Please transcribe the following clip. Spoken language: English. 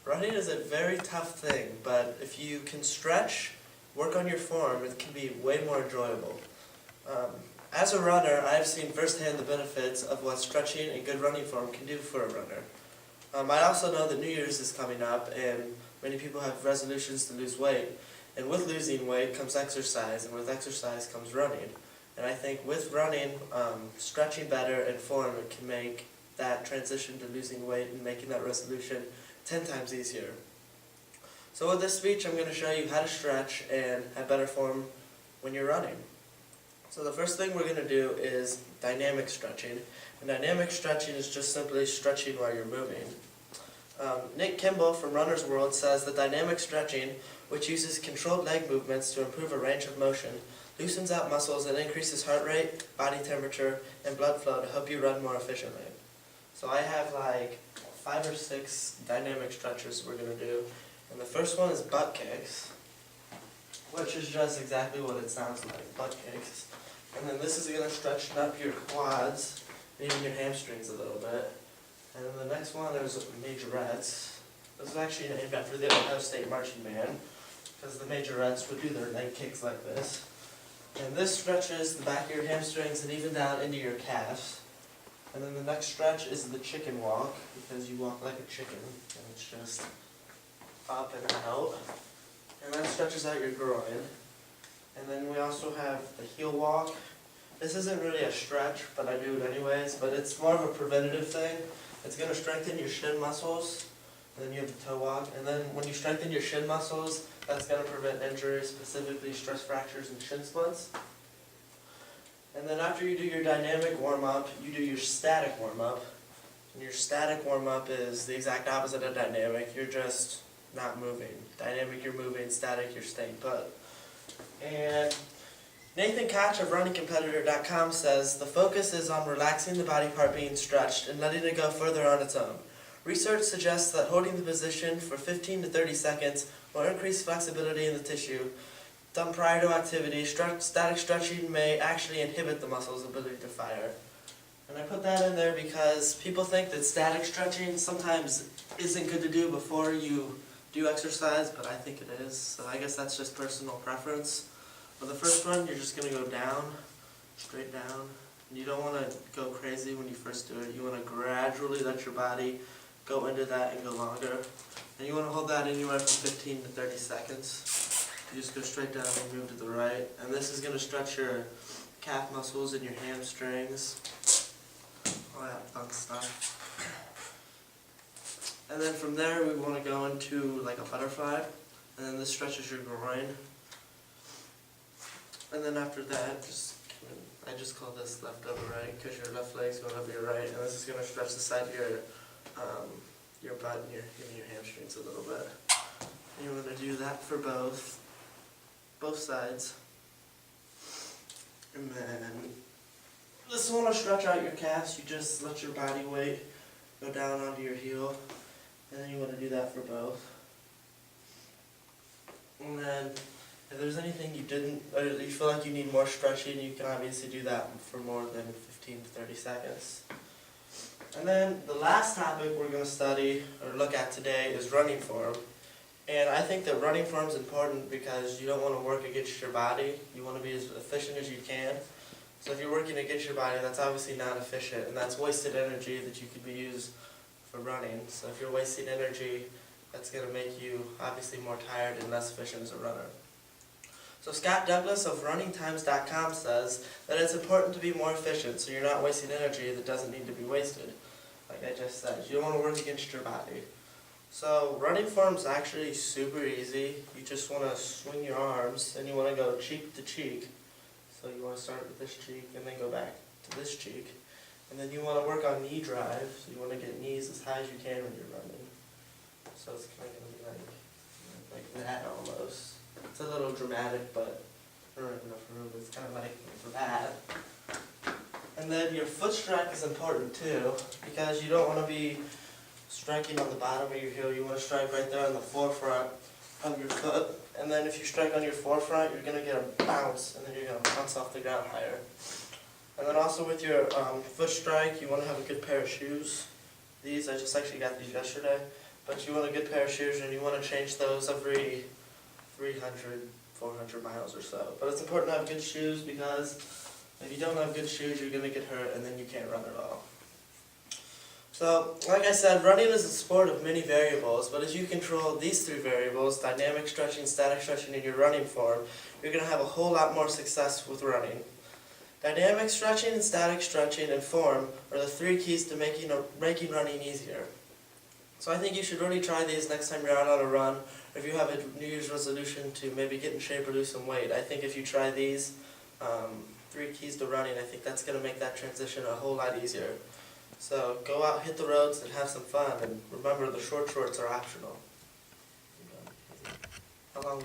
Running is a very tough thing, but if you can stretch, work on your form, it can be way more enjoyable. As a runner, I've seen firsthand the benefits of what stretching and good running form can do for a runner. I also know that New Year's is coming up, and many people have resolutions to lose weight. And with losing weight comes exercise, and with exercise comes running. And I think with running, stretching better and form, it can make that transition to losing weight and making that resolution 10 times easier. So with this speech, I'm going to show you how to stretch and have better form when you're running. So the first thing we're going to do is dynamic stretching. And dynamic stretching is just simply stretching while you're moving. Nick Kimball from Runner's World says that dynamic stretching, which uses controlled leg movements to improve a range of motion, loosens out muscles and increases heart rate, body temperature, and blood flow to help you run more efficiently. So I have like 5 or 6 dynamic stretches we're going to do. And the first one is butt kicks, which is just exactly what it sounds like, butt kicks. And then this is going to stretch up your quads, and even your hamstrings a little bit. And then the next one is majorettes. This is actually named after the Ohio State marching band, because the majorettes would do their leg kicks like this. And this stretches the back of your hamstrings and even down into your calves. And then the next stretch is the chicken walk, because you walk like a chicken, and it's just up and out. And that stretches out your groin. And then we also have the heel walk. This isn't really a stretch, but I do it anyways, but it's more of a preventative thing. It's going to strengthen your shin muscles, and then you have the toe walk. And then when you strengthen your shin muscles, that's going to prevent injuries, specifically stress fractures and shin splints. And then after you do your dynamic warm-up, you do your static warm-up. And your static warm-up is the exact opposite of dynamic. You're just not moving. Dynamic, you're moving. Static, you're staying put. And Nathan Koch of RunningCompetitor.com says, the focus is on relaxing the body part being stretched and letting it go further on its own. Research suggests that holding the position for 15 to 30 seconds will increase flexibility in the tissue. Done prior to activity, static stretching may actually inhibit the muscle's ability to fire. And I put that in there because people think that static stretching sometimes isn't good to do before you do exercise, but I think it is. So I guess that's just personal preference. For the first one, you're just going to go down, straight down. And you don't want to go crazy when you first do it. You want to gradually let your body go into that and go longer. And you want to hold that anywhere from 15 to 30 seconds. You just go straight down and move to the right. And this is going to stretch your calf muscles and your hamstrings. All that fun stuff. And then from there, we want to go into like a butterfly. And then this stretches your groin. And then after that, I just call this left over right because your left leg's going over your right, and this is going to stretch the side of your butt and your hamstrings a little bit. And you want to do that for both sides. And then this one will stretch out your calves. You just let your body weight go down onto your heel, and then you want to do that for both. And then if there's anything you didn't, or you feel like you need more stretching, you can obviously do that for more than 15 to 30 seconds. And then the last topic we're going to study or look at today is running form. And I think that running form is important because you don't want to work against your body. You want to be as efficient as you can. So if you're working against your body, that's obviously not efficient, and that's wasted energy that you could be used for running. So if you're wasting energy, that's going to make you obviously more tired and less efficient as a runner. So Scott Douglas of RunningTimes.com says that it's important to be more efficient so you're not wasting energy that doesn't need to be wasted. Like I just said, you don't want to work against your body. So running form is actually super easy. You just want to swing your arms and you want to go cheek to cheek. So you want to start with this cheek and then go back to this cheek. And then you want to work on knee drive, so you want to get knees as high as you can when you're running. So it's kind of going to be like that almost. It's a little dramatic, but I don't have enough room. It's kind of like that. And then your foot strike is important too, because you don't want to be striking on the bottom of your heel. You want to strike right there on the forefront of your foot. And then if you strike on your forefront, you're going to get a bounce, and then you're going to bounce off the ground higher. And then also with your foot strike, you want to have a good pair of shoes. These, I just actually got these yesterday. but you want a good pair of shoes and you want to change those every 300, 400 miles or so. But it's important to have good shoes because if you don't have good shoes, you're going to get hurt and then you can't run at all. So, like I said, running is a sport of many variables, but as you control these three variables, dynamic stretching, static stretching, and your running form, you're going to have a whole lot more success with running. Dynamic stretching and static stretching and form are the three keys to making running easier. So I think you should really try these next time you're out on a run, or if you have a New Year's resolution to maybe get in shape or lose some weight. I think if you try these three keys to running, I think that's going to make that transition a whole lot easier. So go out, hit the roads, and have some fun, and remember the short shorts are optional. How long